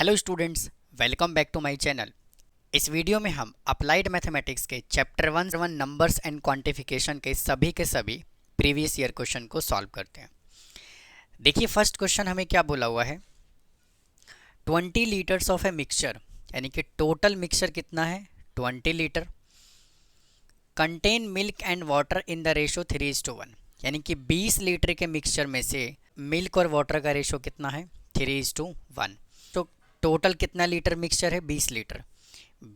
Hello students, welcome back to my channel. इस video में हम अप्लाइड मैथमेटिक्स के चैप्टर 1 नंबर्स एंड क्वांटिफिकेशन के सभी प्रीवियस ईयर क्वेश्चन को सॉल्व करते हैं। देखिए, फर्स्ट क्वेश्चन हमें क्या बोला हुआ है, 20 लीटर्स ऑफ ए मिक्सचर, यानी कि टोटल मिक्सचर कितना है 20 litre, contain milk and water in the ratio 3:1, यानी कि 20 लीटर के मिक्सचर में से मिल्क और वाटर का रेशो कितना है 3:1। तो टोटल कितना लीटर मिक्सचर है 20 लीटर।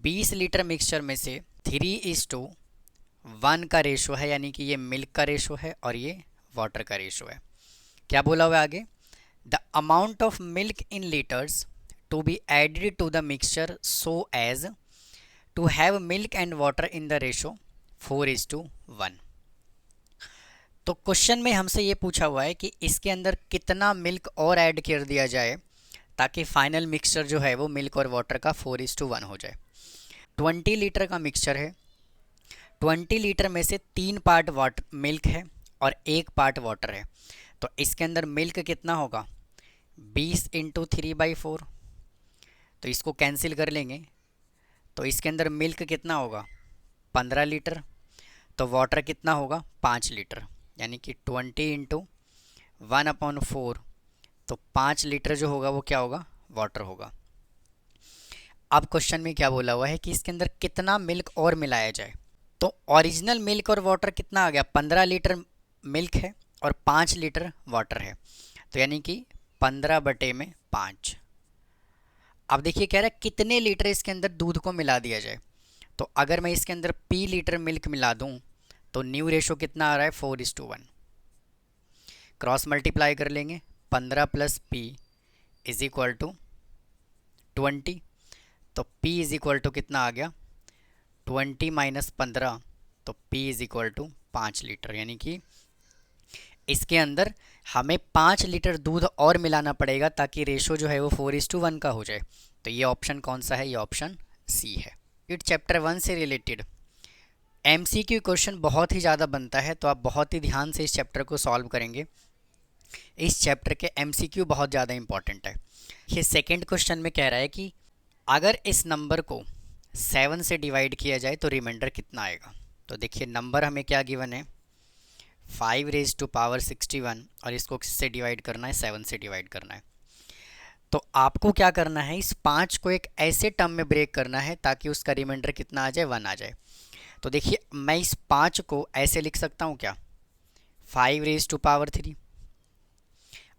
20 लीटर मिक्सचर में से 3:1 का रेशो है, यानी कि ये मिल्क का रेशो है और ये वाटर का रेशो है। क्या बोला हुआ है आगे, the amount of milk in litres to be added to the mixture so as to have milk and water in the ratio 4:1। तो क्वेश्चन में हमसे ये पूछा हुआ है कि इसके अंदर कितना मिल्क और ऐड कर दिया जाए ताकि फाइनल मिक्सचर जो है वो मिल्क और वाटर का 4:1 हो जाए। 20 लीटर का मिक्सचर है, 20 लीटर में से 3 पार्ट वाटर मिल्क है और 1 पार्ट वाटर है। तो इसके अंदर मिल्क कितना होगा 20 × 3/4, तो इसको कैंसिल कर लेंगे। तो इसके अंदर मिल्क कितना होगा 15 लीटर, तो वाटर कितना होगा 5 लीटर, यानी कि 20 × 1/4, तो 5 लीटर जो होगा वो क्या होगा वाटर होगा। अब क्वेश्चन में क्या बोला हुआ है कि इसके अंदर कितना मिल्क और मिलाया जाए। तो ओरिजिनल मिल्क और वाटर कितना आ गया 15 लीटर मिल्क है और 5 लीटर वाटर है, तो यानी कि 15/5। अब देखिए कह रहा है कितने लीटर इसके अंदर दूध को मिला दिया जाए। तो अगर मैं इसके अंदर P लीटर मिल्क मिला दूं तो न्यू रेशो कितना आ रहा है 4:1। क्रॉस मल्टीप्लाई कर लेंगे, 15 + P = 20, तो P = कितना आ गया 20 - 15, तो P = 5 लीटर, यानी कि इसके अंदर हमें 5 लीटर दूध और मिलाना पड़ेगा ताकि रेशो जो है वो 4:1 का हो जाए। तो ये ऑप्शन कौन सा है, ये ऑप्शन सी है। इट चैप्टर 1 से रिलेटेड MCQ क्वेश्चन बहुत ही ज़्यादा बनता है, तो आप बहुत ही ध्यान से इस चैप्टर को सॉल्व करेंगे। इस चैप्टर के MCQ बहुत ज़्यादा इंपॉर्टेंट है। ये सेकेंड क्वेश्चन में कह रहा है कि अगर इस नंबर को 7 से डिवाइड किया जाए तो रिमाइंडर कितना आएगा। तो देखिए नंबर हमें क्या गिवन है 5⁻61 और इसको किससे डिवाइड करना है 7 से डिवाइड करना है। तो आपको क्या करना है, इस 5 को एक ऐसे टर्म में ब्रेक करना है ताकि उसका रिमाइंडर कितना आ जाए 1 आ जाए। तो देखिए मैं इस 5 को ऐसे लिख सकता हूँ क्या 5⁻3।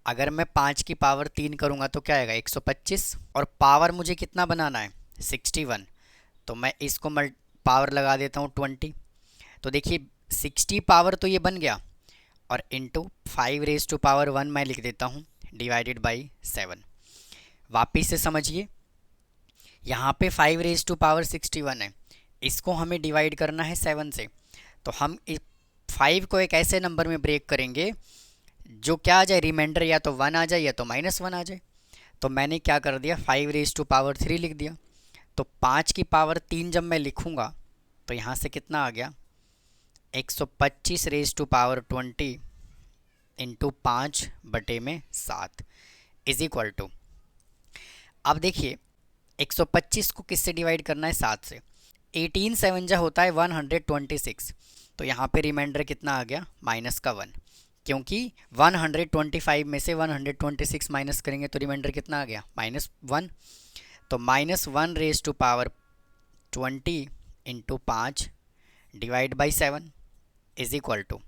अगर मैं 5 की पावर 3 करूँगा तो क्या आएगा 125, और पावर मुझे कितना बनाना है 61, तो मैं इसको पावर लगा देता हूँ 20। तो देखिए 60 पावर तो ये बन गया, और इंटू 5⁻1 मैं लिख देता हूँ डिवाइडेड बाई 7। वापिस से समझिए, यहाँ पे 5⁻61 है, इसको हमें डिवाइड करना है 7 से। तो हम इस 5 को एक ऐसे नंबर में ब्रेक करेंगे जो क्या आ जाए रिमाइंडर या तो 1 आ जाए या तो -1 आ जाए। तो मैंने क्या कर दिया 5⁻3 लिख दिया। तो 5 की पावर 3 जब मैं लिखूँगा तो यहाँ से कितना आ गया 125⁻20 इंटू 5/7 = अब देखिए 125 को किससे डिवाइड करना है 7 से। 18 7 जा होता है 126, तो यहाँ पे रिमाइंडर कितना आ गया -1, क्योंकि 125 में से 126 माइनस करेंगे तो रिमाइंडर कितना आ गया -1। तो -1⁻20 इंटू 5 डिवाइड बाई 7 =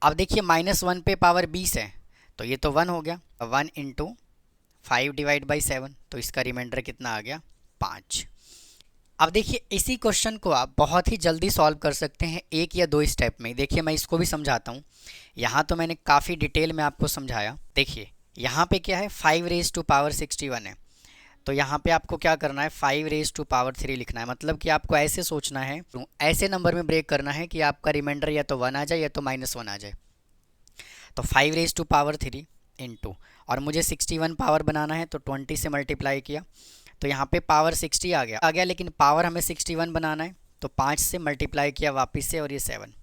अब देखिए -1 पे पावर 20 है, तो ये तो 1 हो गया, 1 × 5 डिवाइड बाई 7, तो इसका रिमाइंडर कितना आ गया 5। अब देखिए इसी क्वेश्चन को आप बहुत ही जल्दी सॉल्व कर सकते हैं 1 या 2 स्टेप में। देखिए मैं इसको भी समझाता हूँ, यहाँ तो मैंने काफ़ी डिटेल में आपको समझाया। देखिए यहाँ पे क्या है 5⁻61 है, तो यहाँ पे आपको क्या करना है 5⁻3 लिखना है। मतलब कि आपको ऐसे सोचना है, ऐसे नंबर में ब्रेक करना है कि आपका रिमाइंडर या तो 1 आ जाए या तो -1 आ जाए। तो 5⁻3 इंटू, और मुझे 61 पावर बनाना है तो 20 से मल्टीप्लाई किया, तो यहाँ पे पावर 60 आ गया, लेकिन पावर हमें 61 बनाना है, तो 5 से मल्टीप्लाई किया वापस से, और ये 7।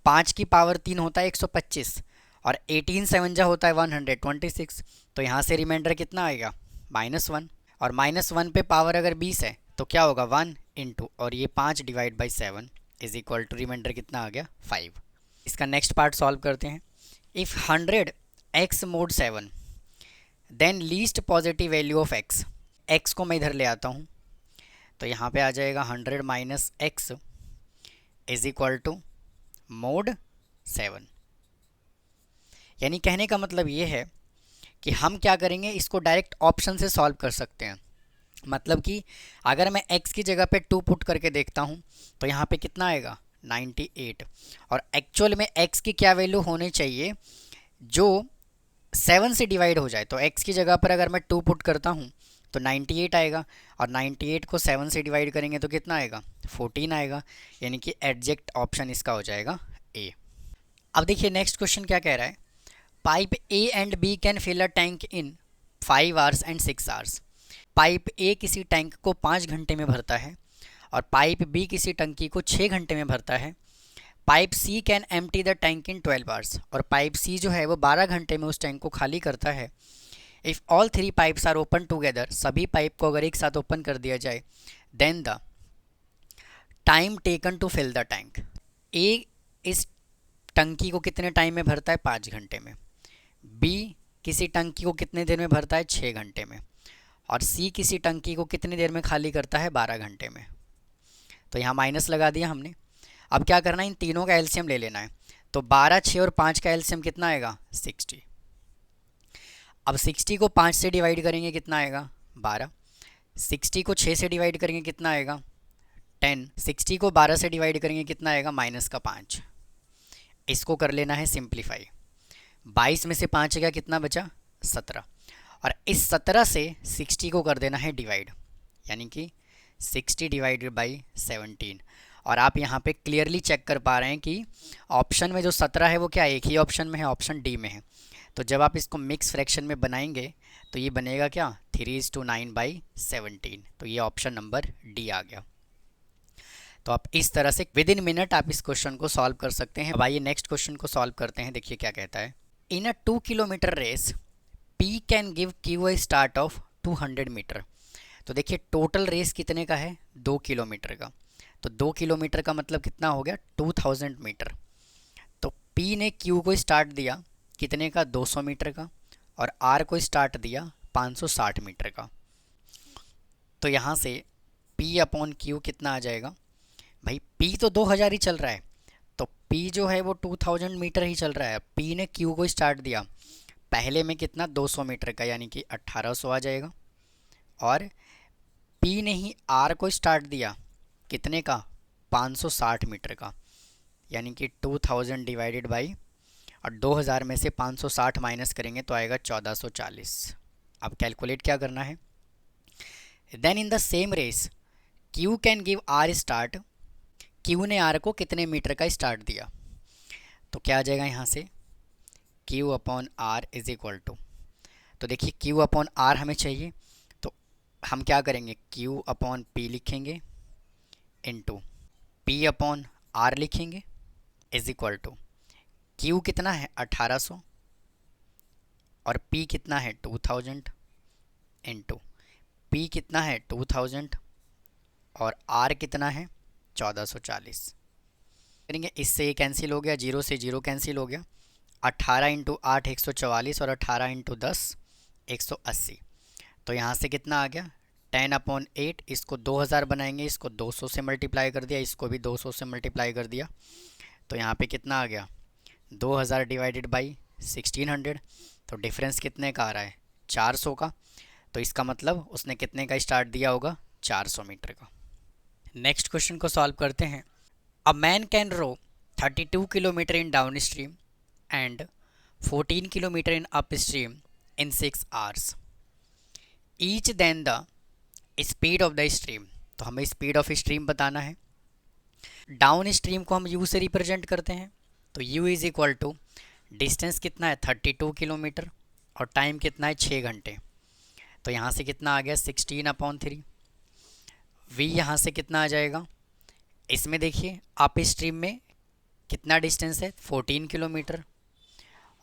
5 की पावर 3 होता है 125, और 18 7 जा होता है 126, तो यहाँ से रिमाइंडर कितना आएगा -1, और -1 पे पावर अगर 20 है तो क्या होगा 1 इंटू, और ये 5 divide by 7 is equal to remainder कितना आ गया 5। इसका नेक्स्ट पार्ट सॉल्व करते हैं। If 100 x mod 7 then least positive value of x, x को मैं इधर ले आता हूँ, तो यहाँ पे आ जाएगा 100 minus x is equal to mod 7। यानी कहने का मतलब ये है कि हम क्या करेंगे, इसको डायरेक्ट ऑप्शन से सॉल्व कर सकते हैं। मतलब कि अगर मैं x की जगह पे 2 पुट करके देखता हूँ तो यहाँ पे कितना आएगा 98, और एक्चुअल में x की क्या वैल्यू होनी चाहिए जो 7 से डिवाइड हो जाए। तो x की जगह पर अगर मैं 2 पुट करता हूँ तो 98 आएगा, और 98 को 7 से डिवाइड करेंगे तो कितना आएगा 14 आएगा। यानी कि एग्जैक्ट ऑप्शन इसका हो जाएगा ए। अब देखिए नेक्स्ट क्वेश्चन क्या कह रहा है, pipe A and B can fill a tank in 5 hours and 6 hours. Pipe A किसी टैंक को 5 घंटे में भरता है और पाइप बी किसी टंकी को 6 घंटे में भरता है। Pipe C can empty the tank in 12 hours, और पाइप सी जो है वो 12 घंटे में उस टैंक को खाली करता है। If all 3 pipes are open together, सभी पाइप को अगर एक साथ ओपन कर दिया जाए, then the time taken to fill the tank. A इस टंकी को कितने टाइम में भरता है 5 घंटे में, बी किसी टंकी को कितने देर में भरता है 6 घंटे में, और सी किसी टंकी को कितनी देर में खाली करता है 12 घंटे में। तो यहाँ माइनस लगा दिया हमने। अब क्या करना है, इन तीनों का एलसीएम ले लेना है। तो 12, 6 और 5 का एलसीएम कितना आएगा 60। अब 60 को 5 से डिवाइड करेंगे कितना आएगा 12, 60 को 6 से डिवाइड करेंगे कितना आएगा 10, 60 को 12 से डिवाइड करेंगे कितना आएगा -5। इसको कर लेना है सिंप्लीफाई। 22 में से 5 गया कितना बचा 17, और इस 17 से 60 को कर देना है डिवाइड, यानी कि 60 डिवाइडेड बाई 17। और आप यहाँ पे क्लियरली चेक कर पा रहे हैं कि ऑप्शन में जो 17 है वो क्या एक ही ऑप्शन में है, ऑप्शन डी में है। तो जब आप इसको मिक्स फ्रैक्शन में बनाएंगे तो ये बनेगा क्या 3:9/17। तो ये ऑप्शन नंबर डी आ गया। तो आप इस तरह से विद इन मिनट आप इस क्वेश्चन को सॉल्व कर सकते हैं। अब आइए नेक्स्ट क्वेश्चन को सॉल्व करते हैं। देखिए क्या कहता है, in a 2 kilometre race P can give Q a start of 200 metre. तो देखिए टोटल रेस कितने का है 2 किलोमीटर का, तो 2 किलोमीटर का मतलब कितना हो गया 2000 मीटर। तो पी ने क्यू को स्टार्ट दिया कितने का 200 मीटर का, और आर को स्टार्ट दिया 560 मीटर का। तो यहाँ से पी अपॉन क्यू कितना आ जाएगा, भाई पी तो 2000 ही चल रहा है, तो पी जो है वो 2000 मीटर ही चल रहा है। पी ने क्यू को स्टार्ट दिया पहले में कितना 200 मीटर का, यानी कि 1800 आ जाएगा, और पी ने ही आर को स्टार्ट दिया कितने का 560 मीटर का, यानी कि 2000 डिवाइडेड बाई, और 2000 में से 560 माइनस करेंगे तो आएगा 1440। अब कैलकुलेट क्या करना है, then in the same race Q can give R start, Q ने आर को कितने मीटर का स्टार्ट दिया, तो क्या आ जाएगा यहाँ से Q upon R is equal to, तो देखिए क्यू अपॉन आर हमें चाहिए, तो हम क्या करेंगे क्यू अपॉन पी लिखेंगे इनटू पी अपॉन आर लिखेंगे इज इक्वल टू क्यू कितना है 1800 और पी कितना है 2000 इनटू पी कितना है 2000 और आर कितना है 1440 करेंगे। इससे ये कैंसिल हो गया, 0 से 0 कैंसिल हो गया, 18 इंटू 8 144 और 18 इंटू 10 180। तो यहाँ से कितना आ गया 10/8, इसको 2000 बनाएंगे, इसको 200 से मल्टीप्लाई कर दिया, इसको भी 200 से मल्टीप्लाई कर दिया, तो यहाँ पे कितना आ गया 2000 डिवाइडेड बाई 1600। तो डिफरेंस कितने का आ रहा है 400 का, तो इसका मतलब उसने कितने का स्टार्ट दिया होगा 400 मीटर का। नेक्स्ट क्वेश्चन को सॉल्व करते हैं। A man can row 32 kilometre in downstream and 14 kilometre in upstream in 6 hours each then the speed of the stream. तो हमें स्पीड ऑफ स्ट्रीम बताना है। डाउन स्ट्रीम को हम यू से रिप्रेजेंट करते हैं, तो u is equal to distance कितना है 32 किलोमीटर और टाइम कितना है 6 घंटे। तो यहाँ से कितना आ गया 16/3। v यहाँ से कितना आ जाएगा, इसमें देखिए अप स्ट्रीम में कितना डिस्टेंस है 14 किलोमीटर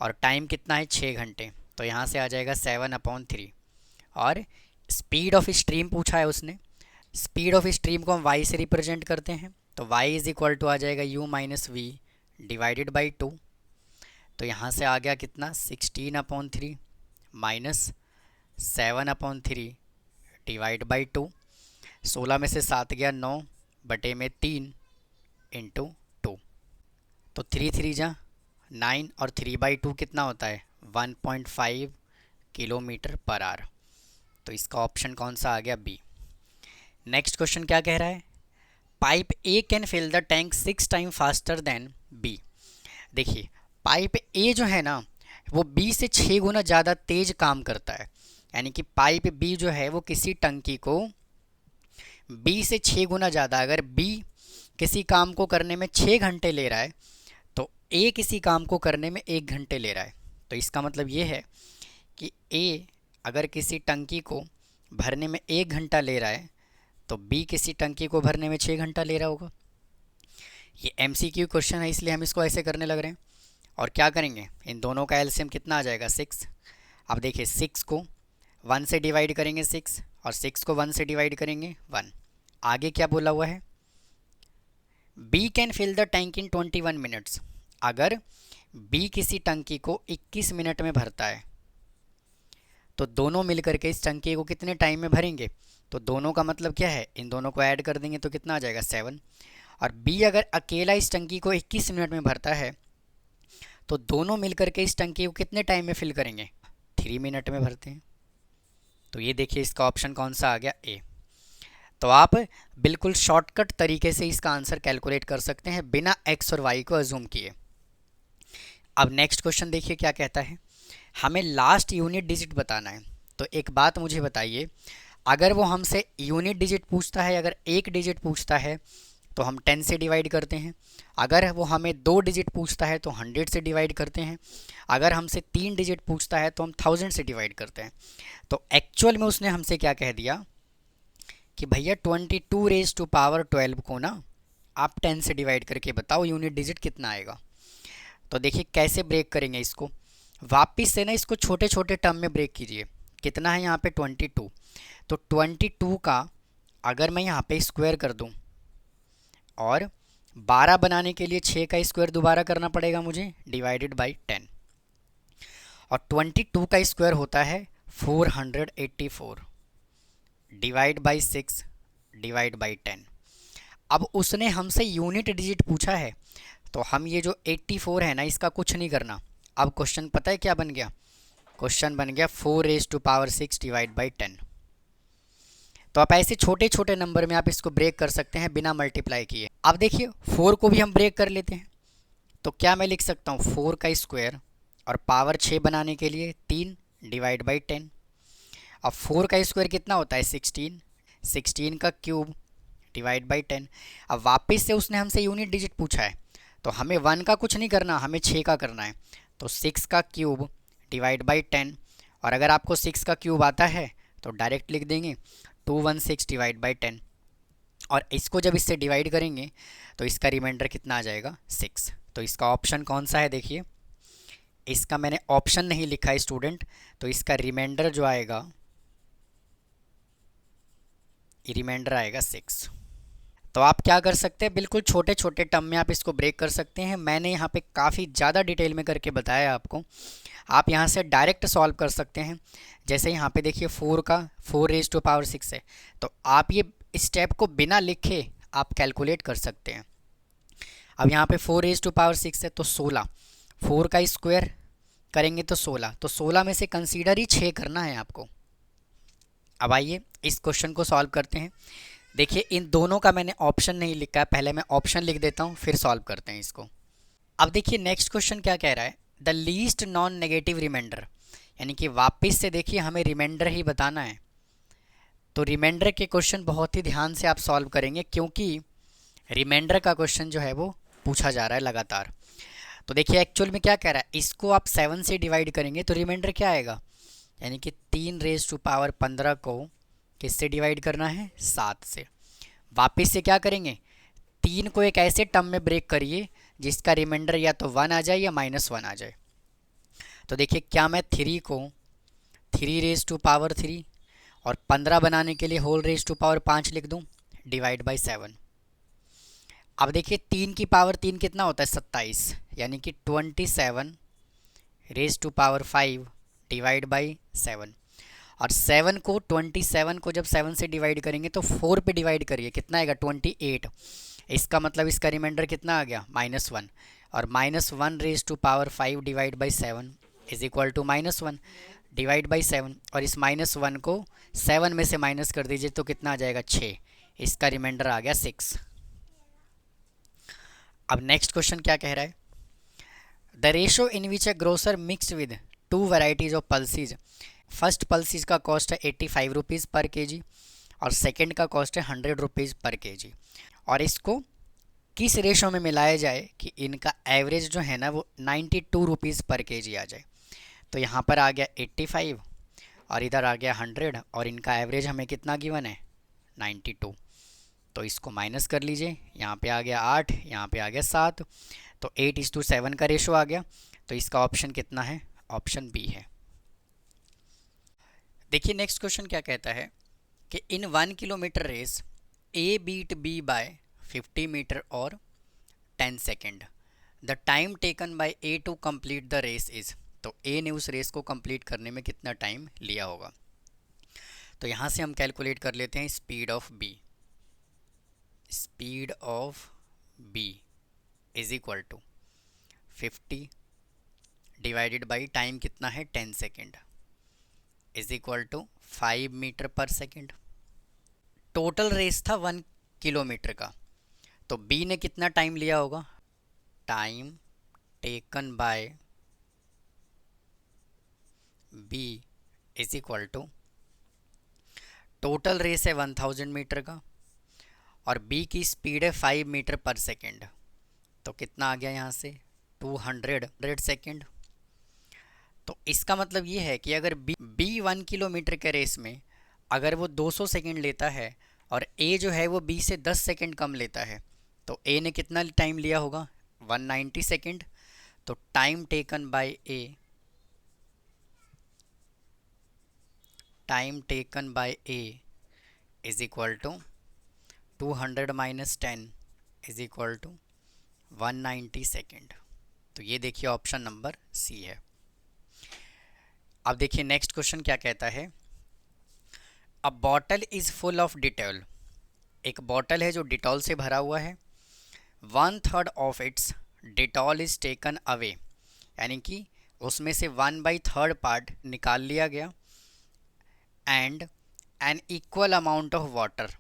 और टाइम कितना है 6 घंटे, तो यहाँ से आ जाएगा 7/3। और स्पीड ऑफ स्ट्रीम पूछा है उसने। स्पीड ऑफ स्ट्रीम को हम y से रिप्रेजेंट करते हैं, तो y इज इक्वल टू आ जाएगा u minus v divided by 2। तो यहाँ से आ गया कितना 16/3 माइनस 7/3 डिवाइड बाई 2। 16 में से 7 गया 9 बटे में 3 इंटू 2। तो 3 3 जा 9 और 3/2 कितना होता है 1.5 किलोमीटर पर आवर। तो इसका ऑप्शन कौन सा आ गया बी। नेक्स्ट क्वेश्चन क्या कह रहा है, pipe A can fill the tank 6 time faster than B. देखिए पाइप ए जो है ना वो बी से 6 गुना ज़्यादा तेज काम करता है, यानी कि पाइप बी जो है वो किसी टंकी को बी से 6 गुना ज़्यादा, अगर बी किसी काम को करने में 6 घंटे ले रहा है तो ए किसी काम को करने में 1 घंटे ले रहा है। तो इसका मतलब ये है कि ए अगर किसी टंकी को भरने में 1 घंटा ले रहा है तो बी किसी टंकी को भरने में 6 घंटा ले रहा होगा। ये MCQ क्वेश्चन है इसलिए हम इसको ऐसे करने लग रहे हैं। और क्या करेंगे, इन दोनों का एलसीएम कितना आ जाएगा 6। अब देखिए 6 को 1 से डिवाइड करेंगे 6 और 6 को 1 से डिवाइड करेंगे 1। आगे क्या बोला हुआ है, B can fill the tank in 21 minutes. अगर बी किसी टंकी को 21 मिनट में भरता है तो दोनों मिलकर के इस टंकी को कितने टाइम में भरेंगे, तो दोनों का मतलब क्या है, इन दोनों को ऐड कर देंगे तो कितना आ जाएगा 7। और बी अगर अकेला इस टंकी को 21 मिनट में भरता है तो दोनों मिलकर के इस टंकी को कितने टाइम में फिल करेंगे, 3 मिनट में भरते हैं। तो ये देखिए इसका ऑप्शन कौन सा आ गया ए। तो आप बिल्कुल शॉर्टकट तरीके से इसका आंसर कैलकुलेट कर सकते हैं बिना एक्स और वाई को अज्यूम किए। अब नेक्स्ट क्वेश्चन देखिए क्या कहता है, हमें लास्ट यूनिट डिजिट बताना है। तो एक बात मुझे बताइए, अगर वो हमसे यूनिट डिजिट पूछता है, अगर एक डिजिट पूछता है तो हम 10 से डिवाइड करते हैं, अगर वो हमें 2 डिजिट पूछता है तो 100 से डिवाइड करते हैं, अगर हमसे 3 डिजिट पूछता है तो हम 1000 से डिवाइड करते हैं। तो एक्चुअल में उसने हमसे क्या कह दिया कि भैया 22 रेज़ टू पावर 12 को ना आप 10 से डिवाइड करके बताओ यूनिट डिजिट कितना आएगा। तो देखिए कैसे ब्रेक करेंगे इसको, वापिस से ना इसको छोटे छोटे टर्म में ब्रेक कीजिए। कितना है यहाँ पे 22, तो 22 का अगर मैं यहाँ पे स्क्वायर कर दूँ और 12 बनाने के लिए 6 का स्क्वायर दोबारा करना पड़ेगा मुझे डिवाइडेड बाई 10, और 22 का स्क्वायर होता है 484 डिवाइड बाई 6 डिवाइड बाई 10। अब उसने हमसे यूनिट डिजिट पूछा है तो हम ये जो 84 है ना इसका कुछ नहीं करना। अब क्वेश्चन पता है क्या बन गया, क्वेश्चन बन गया 4 raise to power 6 divide by 10। तो आप ऐसे छोटे छोटे नंबर में आप इसको ब्रेक कर सकते हैं बिना मल्टीप्लाई किए। अब देखिए 4 को भी हम ब्रेक कर लेते हैं, तो क्या मैं लिख सकता हूँ 4 का स्क्वायर और पावर 6 बनाने के लिए 3 डिवाइड बाई 10। अब 4 का स्क्वायर कितना होता है 16, 16 का क्यूब डिवाइड बाई 10। अब वापस से उसने हमसे यूनिट डिजिट पूछा है तो हमें 1 का कुछ नहीं करना, हमें 6 का करना है। तो 6 का क्यूब डिवाइड बाई 10, और अगर आपको 6 का क्यूब आता है तो डायरेक्ट लिख देंगे 216 डिवाइड बाई 10, और इसको जब इससे डिवाइड करेंगे तो इसका रिमाइंडर कितना आ जाएगा 6। तो इसका ऑप्शन कौन सा है, देखिए इसका मैंने ऑप्शन नहीं लिखा है स्टूडेंट, तो इसका रिमाइंडर जो आएगा ये रिमाइंडर आएगा 6। तो आप क्या कर सकते हैं, बिल्कुल छोटे छोटे टर्म में आप इसको ब्रेक कर सकते हैं। मैंने यहाँ पे काफ़ी ज़्यादा डिटेल में करके बताया आपको, आप यहाँ से डायरेक्ट सॉल्व कर सकते हैं। जैसे यहाँ पे देखिए 4 का 4 रेज़ टू पावर 6 है, तो आप ये स्टेप को बिना लिखे आप कैलकुलेट कर सकते हैं। अब यहाँ पे 4 रेज़ टू पावर 6 है तो 16, 4 का स्क्वायर करेंगे तो 16, तो 16 में से कंसीडर ही 6 करना है आपको। अब आइए इस क्वेश्चन को सॉल्व करते हैं। देखिए इन दोनों का मैंने ऑप्शन नहीं लिखा है, पहले मैं ऑप्शन लिख देता हूँ फिर सॉल्व करते हैं इसको। अब देखिए नेक्स्ट क्वेश्चन क्या कह रहा है, the least non negative remainder, यानी कि वापस से देखिए हमें रिमाइंडर ही बताना है। तो रिमाइंडर के क्वेश्चन बहुत ही ध्यान से आप सॉल्व करेंगे क्योंकि रिमाइंडर का क्वेश्चन जो है वो पूछा जा रहा है लगातार। तो देखिए एक्चुअल में क्या कह रहा है, इसको आप 7 से डिवाइड करेंगे तो रिमाइंडर क्या आएगा, यानी कि 3 रेज़ टू पावर 15 को किससे डिवाइड करना है 7 से। वापस से क्या करेंगे, 3 को एक ऐसे टर्म में ब्रेक करिए जिसका रिमाइंडर या तो 1 आ जाए या -1 आ जाए। तो देखिए क्या मैं 3 को 3 रेज़ टू पावर 3 और 15 बनाने के लिए होल रेज टू पावर 5 लिख दूं, डिवाइड बाई 7। अब देखिए 3 की पावर 3 कितना होता है, 27, यानी कि 27 raise to power 5 divide by 7। और 7 को 27 को जब 7 से डिवाइड करेंगे तो 4 पे डिवाइड करिए, कितना आएगा 28। इसका मतलब इसका रिमाइंडर कितना आ गया, -1। और -1 raise to power 5 divide by 7 is equal to -1 divide by 7। और इस -1 को 7 में से माइनस कर दीजिए तो कितना आ जाएगा, 6। इसका रिमाइंडर आ गया 6। अब नेक्स्ट क्वेश्चन क्या कह रहा है, the ratio in which a grocer mix with 2 varieties of pulses. First pulses का कॉस्ट है 85 रुपीज़ पर केजी और सेकंड का कॉस्ट है 100 रुपीज़ पर केजी। और इसको किस रेशो में मिलाया जाए कि इनका एवरेज जो है ना वो 92 रुपीज़ पर केजी आ जाए। तो यहाँ पर आ गया 85 और इधर आ गया 100 और इनका एवरेज हमें कितना गिवन है, 92। तो इसको माइनस कर लीजिए, यहाँ पे आ गया 8, यहाँ पे आ गया 7, तो 8:7 का रेशो आ गया। तो इसका ऑप्शन कितना है, ऑप्शन बी है। देखिए नेक्स्ट क्वेश्चन क्या कहता है कि in 1 kilometre race A beat B by 50 metre और 10 second, the time taken by A to complete the race is. तो ए ने उस रेस को कंप्लीट करने में कितना टाइम लिया होगा। तो यहाँ से हम कैलकुलेट कर लेते हैं speed of B. Speed of B is equal to 50 divided by time कितना है 10 second is equal to 5 metre per second. Total race था 1 किलोमीटर का, तो बी ने कितना टाइम लिया होगा, time taken by B is equal to total race है 1000 मीटर का और बी की स्पीड है 5 मीटर पर सेकेंड। तो कितना आ गया यहाँ से 200 सेकेंड। तो इसका मतलब ये है कि अगर बी 1 किलोमीटर के रेस में अगर वो 200 सेकेंड लेता है और ए जो है वो बी से 10 सेकेंड कम लेता है, तो ए ने कितना टाइम लिया होगा, 190 सेकेंड। तो time taken by A, time taken by A is equal to 200 minus 10 is equal to 190 second. तो ये देखिए ऑप्शन नंबर सी है। अब देखिए नेक्स्ट क्वेश्चन क्या कहता है, a bottle is full of Dettol. एक बॉटल है जो डिटॉल से भरा हुआ है, 1/3 of its Dettol is taken away, यानी कि उसमें से 1/3 पार्ट निकाल लिया गया। And an equal amount of water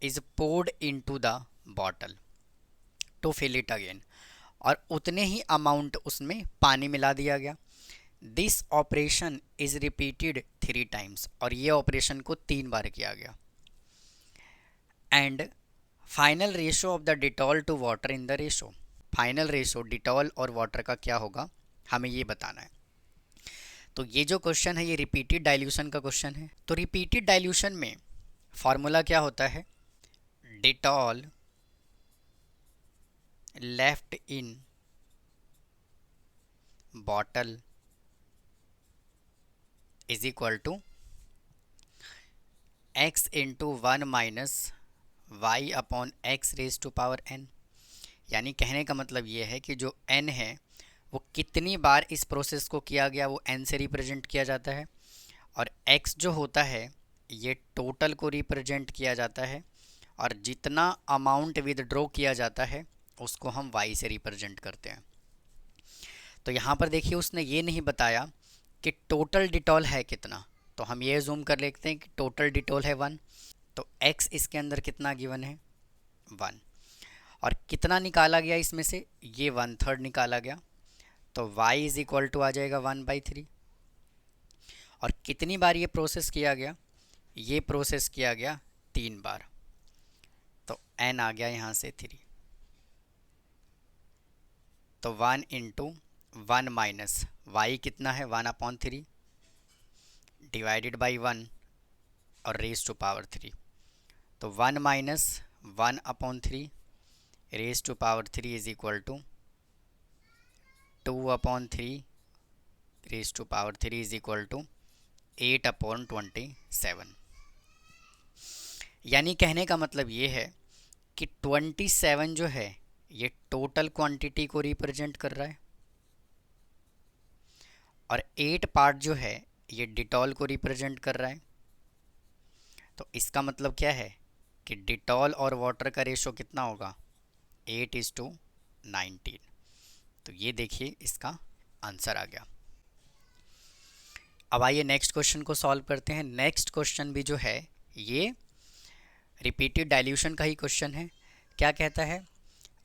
is poured into the bottle to fill it again, और उतने ही अमाउंट उसमें पानी मिला दिया गया। This operation is repeated 3 times, और ये ऑपरेशन को 3 बार किया गया। And final ratio of the Dettol to water in the ratio, final ratio Dettol और वाटर का क्या होगा हमें ये बताना है। तो ये जो क्वेश्चन है ये रिपीटेड डाइल्यूशन का क्वेश्चन है। तो रिपीटेड डाइल्यूशन में फॉर्मूला क्या होता है, Dettol left in bottle is equal to x into 1 minus y upon x raise to power n। यानी कहने का मतलब ये है कि जो n है वो कितनी बार इस प्रोसेस को किया गया वो n से रिप्रेजेंट किया जाता है, और x जो होता है ये टोटल को रिप्रेजेंट किया जाता है, और जितना अमाउंट विदड्रॉ किया जाता है उसको हम y से रिप्रेजेंट करते हैं। तो यहाँ पर देखिए उसने ये नहीं बताया कि टोटल डिटॉल है कितना, तो हम ये जूम कर लेते हैं कि टोटल डिटॉल है 1, तो x इसके अंदर कितना गिवन है 1, और कितना निकाला गया इसमें से, ये 1/3 निकाला गया, तो y इज इक्वल टू आ जाएगा 1/3। और कितनी बार ये प्रोसेस किया गया, ये प्रोसेस किया गया 3 बार, तो n आ गया यहाँ से 3। तो 1 इंटू 1 माइनस y कितना है 1/3 डिवाइडेड बाई 1 और रेज टू पावर 3, तो 1 minus 1/3 raise to power 3 is equal to 2/3 raise to power 3 is equal to 8/27। यानी कहने का मतलब ये है कि 27 जो है ये टोटल क्वांटिटी को रिप्रेजेंट कर रहा है और 8 पार्ट जो है ये डिटॉल को रिप्रेजेंट कर रहा है। तो इसका मतलब क्या है कि डिटॉल और वाटर का रेशो कितना होगा, 8:19। तो ये देखिए इसका आंसर आ गया। अब आइए नेक्स्ट क्वेश्चन को सॉल्व करते हैं। नेक्स्ट क्वेश्चन भी जो है ये रिपीटेड डाइल्यूशन का ही क्वेश्चन है। क्या कहता है,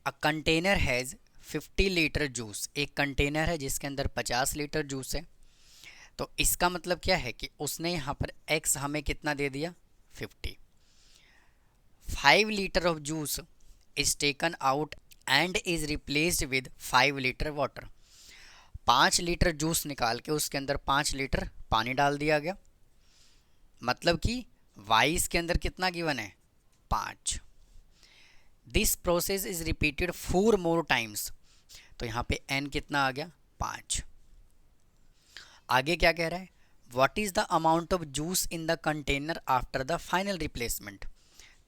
a container has 50 litre juice. एक कंटेनर है जिसके अंदर 50 लीटर जूस है। तो इसका मतलब क्या है कि उसने यहाँ पर x हमें कितना दे दिया, 50। 5 litre of juice is taken out and is replaced with 5 litre water. 5 litre juice निकाल के उसके अंदर 5 लीटर पानी डाल दिया गया। मतलब कि वाइस के अंदर कितना गिवन है, 5। This process is repeated 4 more times. तो यहाँ पे n कितना आ गया, 5। आगे क्या कह रहा है, what is the amount of juice in the container after the final replacement.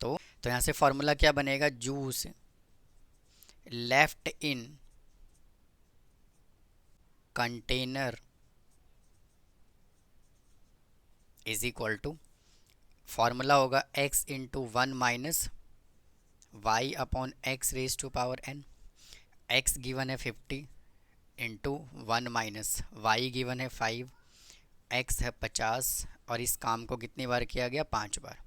तो यहाँ से फॉर्मूला क्या बनेगा, juice left in container is equal to, formula होगा x into 1 minus y upon x raise to power n। x given है 50 into 1 minus Y given है 5, x है 50 और इस काम को कितनी बार किया गया, 5 बार।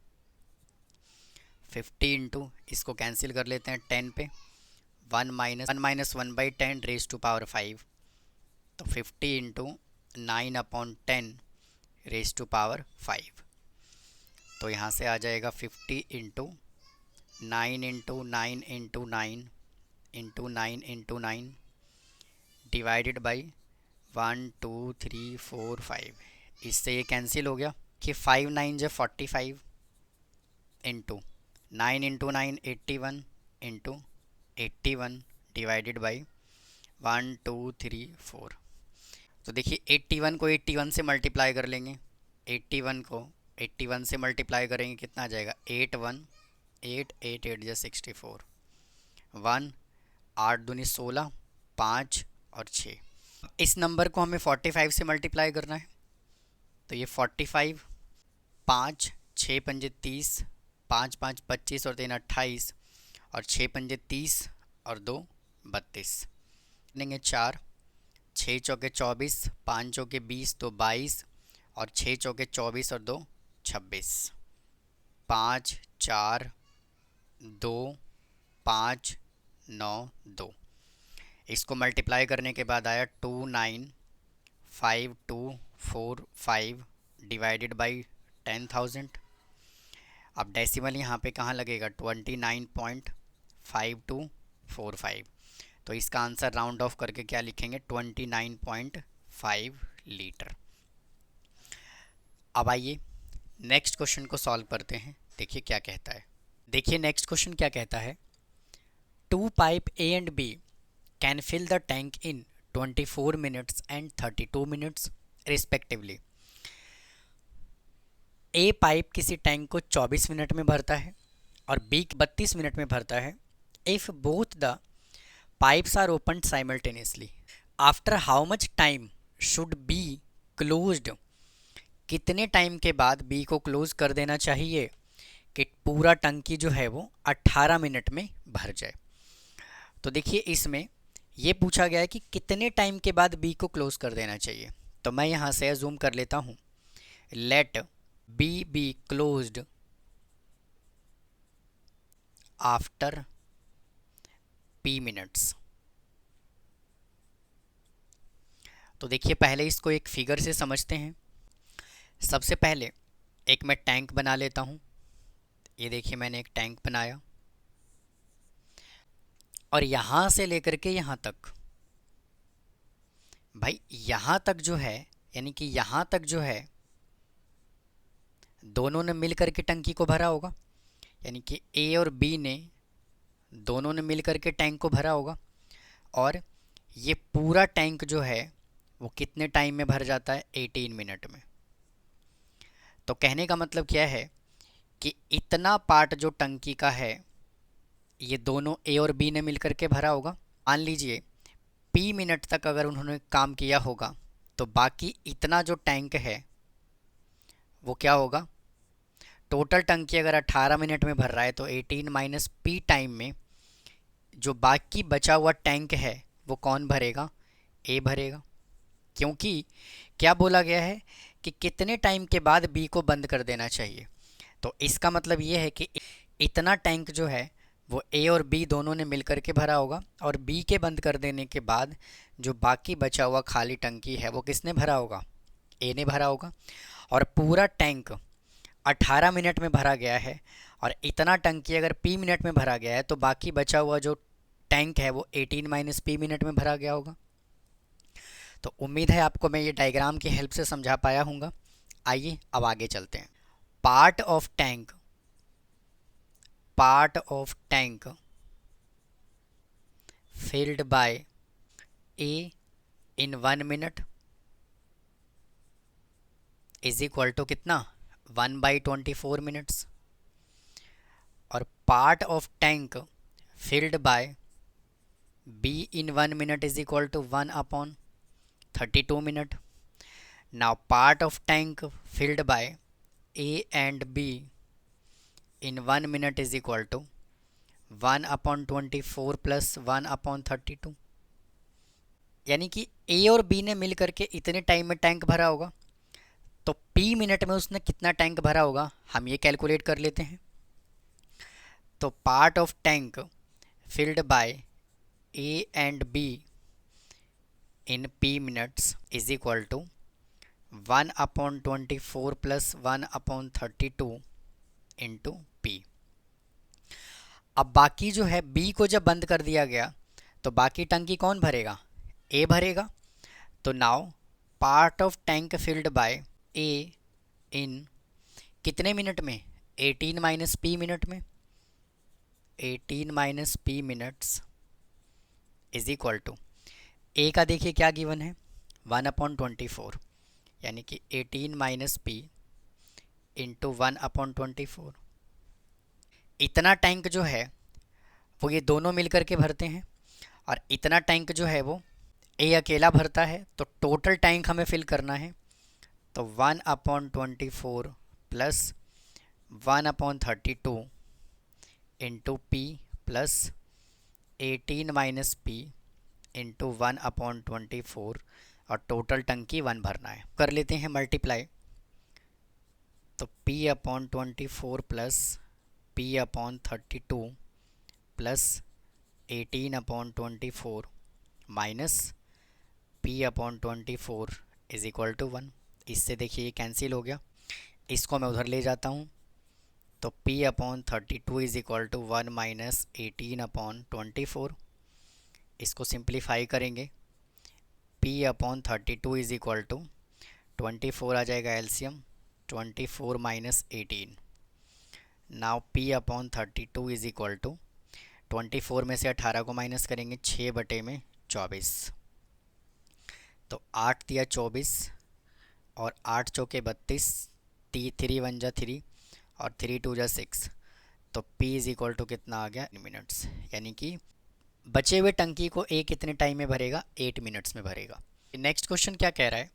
50 इंटू, इसको कैंसिल कर लेते हैं 10 पे, 1 माइनस 1/10 रेज टू पावर 5। तो 50 into 9 upon 10 raise to power 5। तो यहाँ से आ जाएगा 50 into 9 into 9 into 9 into 9 into 9 divided by 1 2 3 4 5। इससे ये कैंसिल हो गया कि 5 9 जो 45 into 9 into 9 81 into 81 divided by 1 2 3 4। तो देखिए 81 को 81 से मल्टीप्लाई कर लेंगे, 81 को 81 से मल्टीप्लाई करेंगे कितना आ जाएगा, 8 1 8 8 8 जो 64, 1 8 दूनी 16, 5 और 6। इस नंबर को हमें 45 से मल्टीप्लाई करना है। तो ये 45, 5 6 पंजे 30, 5 5 25 और 3 28 और 6 पंजे 30 और 2 32 लेंगे 4, 6 चौके 24, 5 चौके 20, 2 22 और 6 चौके 24 और 2 26, 5 4 2 5 9 2। इसको मल्टीप्लाई करने के बाद आया 2 9 5 2 4 5 डिवाइडेड बाई 10,000। अब डेसिमल यहाँ पे कहाँ लगेगा, 29.5245। तो इसका आंसर राउंड ऑफ करके क्या लिखेंगे, 29.5 लीटर। अब आइए नेक्स्ट क्वेश्चन को सॉल्व करते हैं। देखिए क्या कहता है, देखिए नेक्स्ट क्वेश्चन क्या कहता है, 2 pipe A and B can fill the tank in 24 minutes and 32 minutes respectively। A pipe किसी टैंक को 24 मिनट में भरता है और B 32 मिनट में भरता है। If both the pipes are open simultaneously after how much time should be closed. कितने टाइम के बाद बी को क्लोज कर देना चाहिए कि पूरा टंकी जो है वो 18 मिनट में भर जाए। तो देखिए इसमें ये पूछा गया है कि कितने टाइम के बाद बी को क्लोज कर देना चाहिए। तो मैं यहाँ से जूम कर लेता हूँ, let B be closed after p minutes. तो देखिए पहले इसको एक फिगर से समझते हैं। सबसे पहले एक मैं टैंक बना लेता हूँ। ये देखिए मैंने एक टैंक बनाया और यहाँ से लेकर के यहाँ तक, भाई यहाँ तक जो है यानी कि यहाँ तक जो है दोनों ने मिल करके टंकी को भरा होगा, यानी कि ए और बी ने दोनों ने मिल करके टैंक को भरा होगा। और ये पूरा टैंक जो है वो कितने टाइम में भर जाता है, 18 मिनट में। तो कहने का मतलब क्या है कि इतना पार्ट जो टंकी का है ये दोनों ए और बी ने मिलकर के भरा होगा। मान लीजिए पी मिनट तक अगर उन्होंने काम किया होगा तो बाकी इतना जो टैंक है वो क्या होगा, टोटल टंकी अगर 18 मिनट में भर रहा है तो 18 माइनस पी टाइम में जो बाकी बचा हुआ टैंक है वो कौन भरेगा, ए भरेगा। क्योंकि क्या बोला गया है कि कितने टाइम के बाद बी को बंद कर देना चाहिए, तो इसका मतलब ये है कि इतना टैंक जो है वो ए और बी दोनों ने मिलकर के भरा होगा और बी के बंद कर देने के बाद जो बाकी बचा हुआ खाली टंकी है वो किसने भरा होगा, ए ने भरा होगा। और पूरा टैंक 18 मिनट में भरा गया है और इतना टंकी अगर पी मिनट में भरा गया है तो बाकी बचा हुआ जो टैंक है वो 18 माइनस पी मिनट में भरा गया होगा। तो उम्मीद है आपको मैं ये डायग्राम की हेल्प से समझा पाया हूँगा। आइए अब आगे चलते हैं। Part of tank filled by A in 1 minute is equal to कितना, 1/24 मिनट्स। और part of tank filled by B in 1 minute is equal to 1/32 minute. Now part of tank filled by A and B in 1 minute is equal to 1/24 plus 1/32। यानी कि ए और B ने मिल करके इतने time में tank भरा होगा, तो पी मिनट में उसने कितना टैंक भरा होगा हम ये कैलकुलेट कर लेते हैं। तो part of tank filled by A and B in P minutes is equal to 1/24 plus 1/32 into P. अब बाकी जो है बी को जब बंद कर दिया गया तो बाकी टंकी कौन भरेगा, ए भरेगा। तो now part of tank filled by A in कितने मिनट में, 18 माइनस पी मिनट में, 18 minus P minutes is equal to A का देखिए क्या गिवन है 1/24, यानी कि 18 माइनस पी इंटू 1/24। इतना टैंक जो है वो ये दोनों मिलकर के भरते हैं और इतना टैंक जो है वो ए अकेला भरता है। तो टोटल टैंक हमें फिल करना है, तो 1/24 plus 1/32 into P plus 18 minus P into 1/24 और टोटल टंकी 1 भरना है। कर लेते हैं मल्टीप्लाई, तो P/24 plus P/32 plus 18/24 minus P/24 is equal to 1। इससे देखिए ये कैंसिल हो गया, इसको मैं उधर ले जाता हूँ, तो P/32 is equal to 1 minus 18/24। इसको सिंप्लीफाई करेंगे, P/32 इज इक्वल टू 24 आ जाएगा LCM, 24 minus 18। Now P/32 is equal to 24 में से 18 को माइनस करेंगे 6/24, तो 8 दिया 24 और 8 चौके 32, 3 1 जा 3 और 3 2 जा 6, तो P इज इक्वल टू कितना आ गया, मिनट्स। यानी कि बचे हुए टंकी को ए कितने टाइम में भरेगा, 8 मिनट्स में भरेगा। नेक्स्ट क्वेश्चन क्या कह रहा है,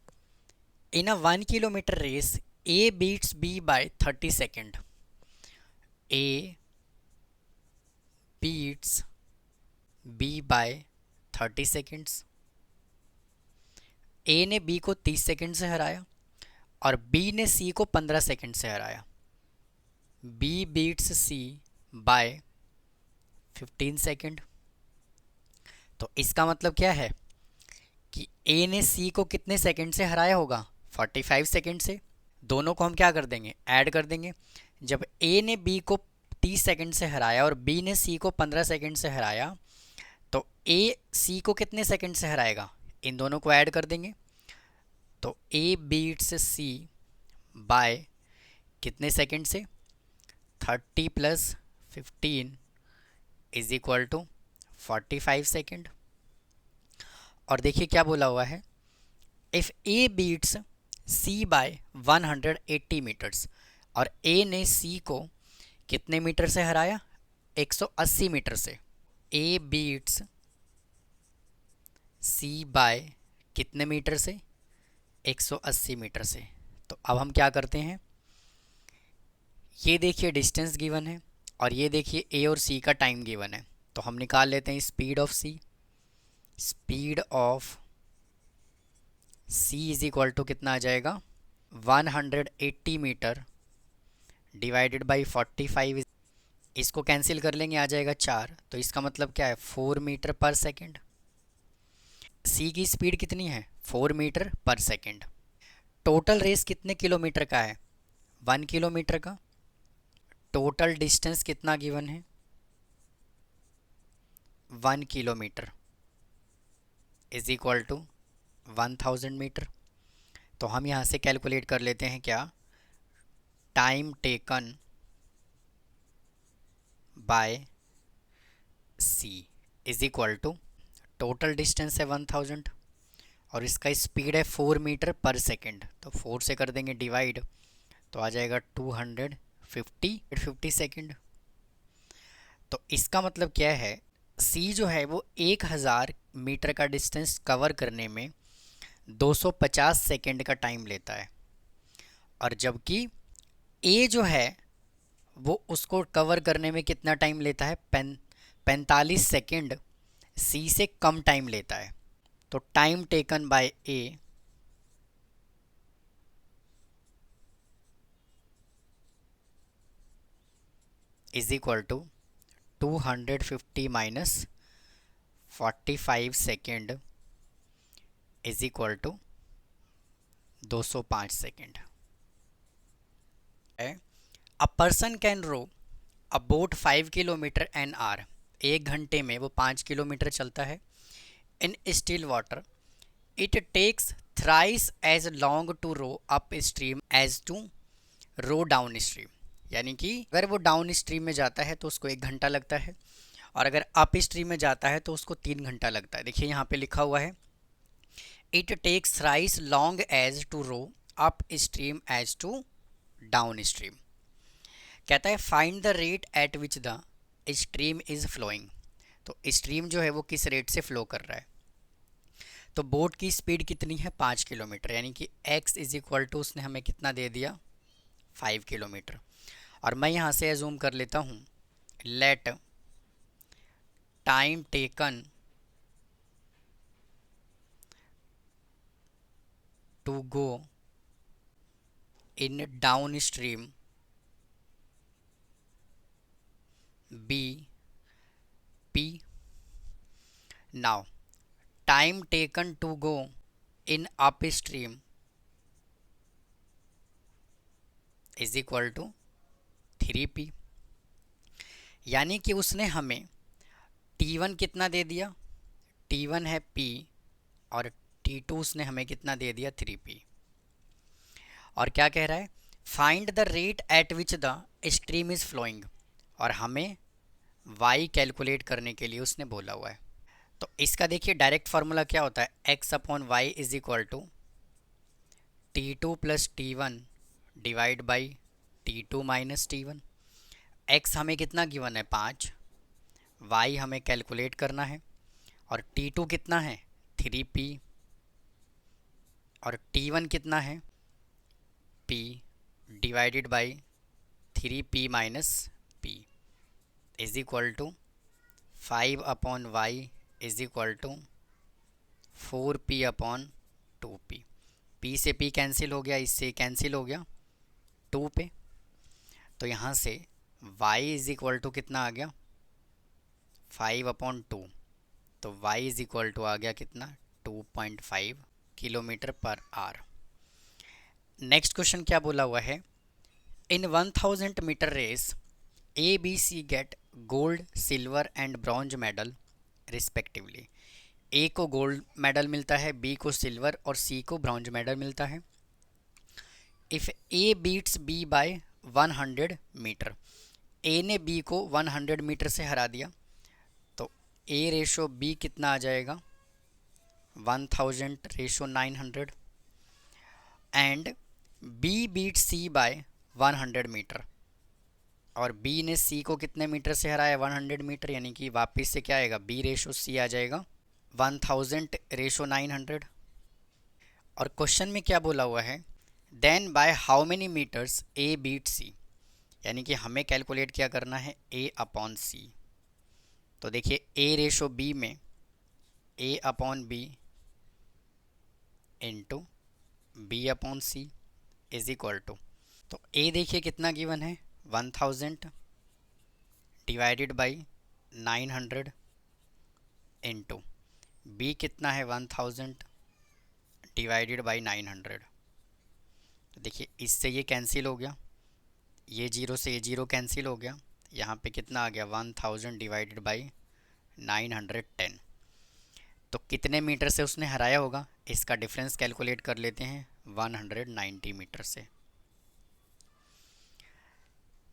in a 1 kilometre race A beats B by 30 second. A beats B by 30 seconds. A ने बी को 30 सेकेंड से हराया और बी ने सी को 15 सेकेंड से हराया। B beats C by 15 second. तो इसका मतलब क्या है कि ए ने सी को कितने सेकेंड से हराया होगा, 45 सेकेंड से। दोनों को हम क्या कर देंगे, ऐड कर देंगे। जब ए ने बी को 30 सेकेंड से हराया और बी ने सी को 15 सेकेंड से हराया, तो ए सी को कितने सेकेंड से हराएगा, इन दोनों को ऐड कर देंगे। तो ए बीट्स सी बाय कितने सेकेंड से, 30 plus 15 is equal to 45 second. और देखिए क्या बोला हुआ है, if A beats C by 180 metres. और ए ने सी को कितने मीटर से हराया? 180 मीटर से। ए बीट्स सी बाय कितने मीटर से? 180 मीटर से। तो अब हम क्या करते हैं, ये देखिए डिस्टेंस गिवन है और ये देखिए ए और सी का टाइम गिवन है, तो हम निकाल लेते हैं speed of C. Speed of C is equal to कितना आ जाएगा? 180 मीटर डिवाइडेड बाई 45। इसको कैंसिल कर लेंगे, आ जाएगा 4। तो इसका मतलब क्या है? 4 मीटर पर सेकेंड। सी की स्पीड कितनी है? 4 metre per second. Total race कितने किलोमीटर का है? 1 किलोमीटर का। टोटल डिस्टेंस कितना गिवन है? 1 kilometre is equal to 1000 metre. तो हम यहाँ से कैलकुलेट कर लेते हैं क्या? Time taken by C is equal to, total distance है 1000 और इसका स्पीड है 4 मीटर पर सेकेंड, तो 4 से कर देंगे डिवाइड, तो आ जाएगा 250 सेकेंड। तो इसका मतलब क्या है, सी जो है वो 1000 मीटर का डिस्टेंस कवर करने में 250 सेकेंड का टाइम लेता है, और जबकि ए जो है वो उसको कवर करने में कितना टाइम लेता है? 45 सेकेंड सी से कम टाइम लेता है। तो time taken by A is equal to 250 minus 45 second is equal to 205 second. A person can row a boat 5 kilometre an hour. 1 घंटे में वो 5 किलोमीटर चलता है। In still water it takes thrice as long to row upstream as to row downstream. यानी कि अगर वो down stream में जाता है तो उसको 1 घंटा लगता है, और अगर अप स्ट्रीम में जाता है तो उसको 3 घंटा लगता है। देखिए यहाँ पे लिखा हुआ है it takes thrice long as to row upstream as to downstream. कहता है find the rate at which the stream is flowing. तो स्ट्रीम जो है वो किस रेट से फ्लो कर रहा है? तो बोट की स्पीड कितनी है? 5 किलोमीटर, यानी कि x इज इक्वल टू उसने हमें कितना दे दिया? 5 किलोमीटर। और मैं यहाँ से एजूम कर लेता हूँ let time taken to go in downstream be P. Now time taken to go in upstream is equal to 3p। यानी कि उसने हमें t1 कितना दे दिया? t1 है p, और t2 उसने हमें कितना दे दिया? 3p। और क्या कह रहा है? Find the rate at which the stream is flowing, और हमें y कैलकुलेट करने के लिए उसने बोला हुआ है। तो इसका देखिए डायरेक्ट फार्मूला क्या होता है? x upon Y is equal to t2 plus t1 divide by t2 minus t1। x हमें कितना गिवन है? 5। y हमें कैलकुलेट करना है, और t2 कितना है? 3p, और t1 कितना है? p divided by 3p minus p is equal to 5 upon Y is equal to 4p upon 2p। p से p कैंसिल हो गया, इससे कैंसिल हो गया 2 पे। तो यहाँ से y इज इक्वल टू कितना आ गया? 5 अपॉन 2। तो y इज इक्वल टू आ गया कितना? 2.5 kilometre per hour. Next question क्या बोला हुआ है? In 1000 metre race A B C get gold, silver and bronze medal respectively. A को गोल्ड मेडल मिलता है, बी को सिल्वर और सी को ब्रॉन्ज मेडल मिलता है। If A beats B by 100 metre, A ने बी को 100 मीटर से हरा दिया, तो ए रेशो बी कितना आ जाएगा? 1000 ratio 900। And B beat C by 100 metre, और बी ने सी को कितने मीटर से हराया 100 मीटर, यानी कि वापस से क्या आएगा बी रेशो सी आ जाएगा 1000 रेशो 900। और क्वेश्चन में क्या बोला हुआ है, then by how many metres A beat C, यानी कि हमें कैलकुलेट क्या करना है ए अपॉन सी। तो देखिए ए रेशो बी में A upon B into B upon C is equal to, तो ए देखिए कितना गिवन है 1000 डिवाइडेड बाई 900 इंटू बी कितना है 1000 डिवाइडेड बाई 900। तो देखिए इससे ये कैंसिल हो गया, ये जीरो से ये जीरो कैंसिल हो गया, यहाँ पे कितना आ गया 1000 डिवाइडेड बाई 910। तो कितने मीटर से उसने हराया होगा, इसका डिफरेंस कैलकुलेट कर लेते हैं 190 मीटर से।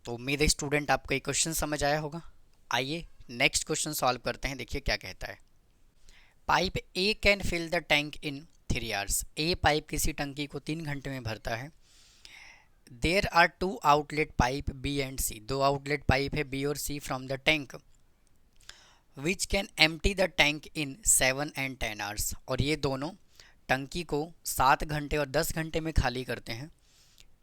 तो उम्मीद है स्टूडेंट आपको ये क्वेश्चन समझ आया होगा। आइए नेक्स्ट क्वेश्चन सॉल्व करते हैं। देखिए क्या कहता है, pipe A can fill the tank in 3 hours. A pipe किसी टंकी को 3 घंटे में भरता है। There are 2 outlet pipe B and C, 2 outlet pipe है बी और C from the tank which can empty the tank in 7 and 10 hours. और ये दोनों टंकी को 7 घंटे और 10 घंटे में खाली करते हैं।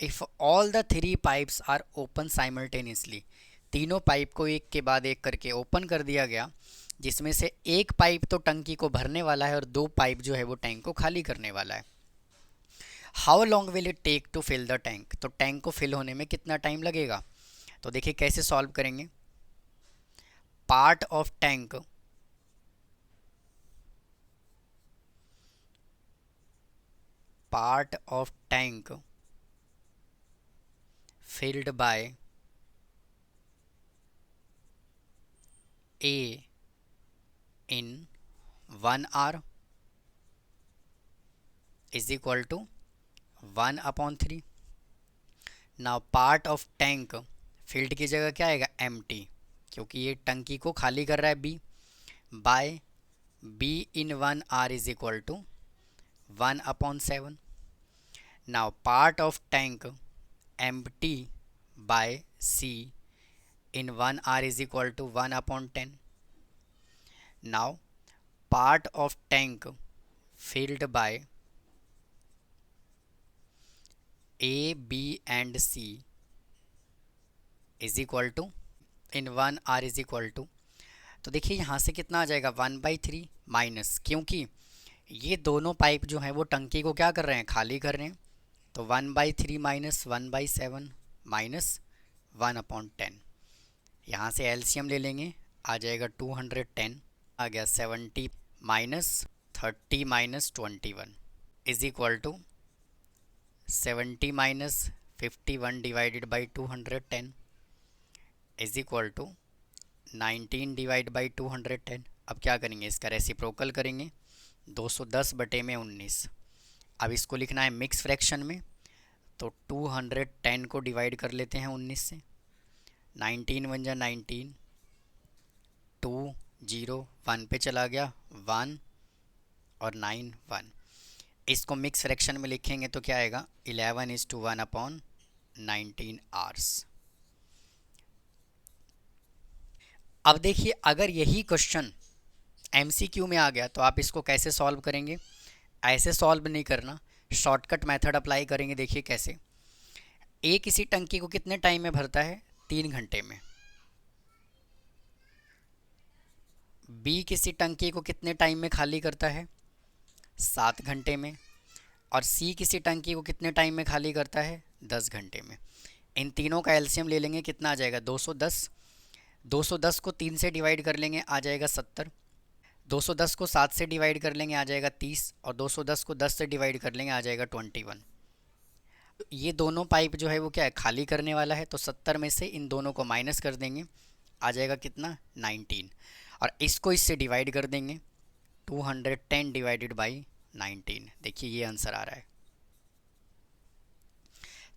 If all the 3 pipes are open simultaneously, तीनों पाइप को एक के बाद एक करके ओपन कर दिया गया, जिसमें से एक पाइप तो टंकी को भरने वाला है और 2 पाइप जो है वो टैंक को खाली करने वाला है। How long will it take to fill the tank, तो टैंक को फिल होने में कितना टाइम लगेगा। तो देखिए कैसे सॉल्व करेंगे, part of tank filled by A in 1 hour is equal to 1/3। Now part of tank field की जगह क्या आएगा एम्प्टी, क्योंकि ये टंकी को खाली कर रहा है B, by B in 1 hour is equal to 1/7। Now part of tank empty by C in 1 hour is equal to 1/10। Now part of tank filled by A, B and C is equal to in 1 hour is equal to, तो देखिए यहाँ से कितना आ जाएगा 1/3 minus, क्योंकि ये दोनों पाइप जो हैं वो टंकी को क्या कर रहे हैं खाली कर रहे हैं, तो 1/3 माइनस 1/7 माइनस 1/10। यहाँ से एलसीएम ले लेंगे, आ जाएगा 210, आ गया 70 minus 30 minus 21 is equal to 70 minus 51 divided by 210 is equal to 19 divide by 210। अब क्या करेंगे, इसका रेसिप्रोकल करेंगे, 210/19। अब इसको लिखना है मिक्स फ्रैक्शन में, तो 210 को डिवाइड कर लेते हैं 19 से, 19 1 जा 19, 2 0 1 पे चला गया 1 और 9 1। इसको मिक्स फ्रैक्शन में लिखेंगे तो क्या आएगा 11:1/19 आवर्स। अब देखिए अगर यही क्वेश्चन एमसीक्यू में आ गया तो आप इसको कैसे सॉल्व करेंगे, ऐसे सॉल्व नहीं करना, शॉर्टकट मेथड अप्लाई करेंगे। देखिए कैसे, ए किसी टंकी को कितने टाइम में भरता है 3 घंटे में, बी किसी टंकी को कितने टाइम में खाली करता है 7 घंटे में, और सी किसी टंकी को कितने टाइम में खाली करता है 10 घंटे में। इन तीनों का एलसीएम ले लेंगे, कितना आ जाएगा 210, 210 को 3 से डिवाइड कर लेंगे आ जाएगा 70, 210 को 7 से डिवाइड कर लेंगे आ जाएगा 30, और 210 को 10 से डिवाइड कर लेंगे आ जाएगा 21। ये दोनों पाइप जो है वो क्या है खाली करने वाला है, तो 70 में से इन दोनों को माइनस कर देंगे, आ जाएगा कितना 19, और इसको इससे डिवाइड कर देंगे 210 डिवाइडेड बाई 19। देखिए ये आंसर आ रहा है।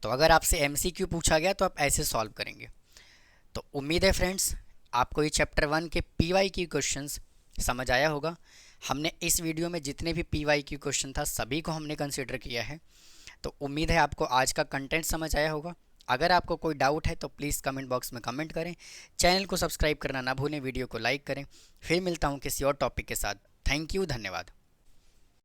तो अगर आपसे एमसीक्यू पूछा गया तो आप ऐसे सॉल्व करेंगे। तो उम्मीद है फ्रेंड्स आपको ये चैप्टर 1 के पीवाईक्यू क्वेश्चंस समझ आया होगा। हमने इस वीडियो में जितने भी पीवाईक्यू क्वेश्चन था सभी को हमने कंसिडर किया है। तो उम्मीद है आपको आज का कंटेंट समझ आया होगा। अगर आपको कोई डाउट है तो प्लीज़ कमेंट बॉक्स में कमेंट करें। चैनल को सब्सक्राइब करना ना भूलें, वीडियो को लाइक करें। फिर मिलता हूँ किसी और टॉपिक के साथ। थैंक यू, धन्यवाद।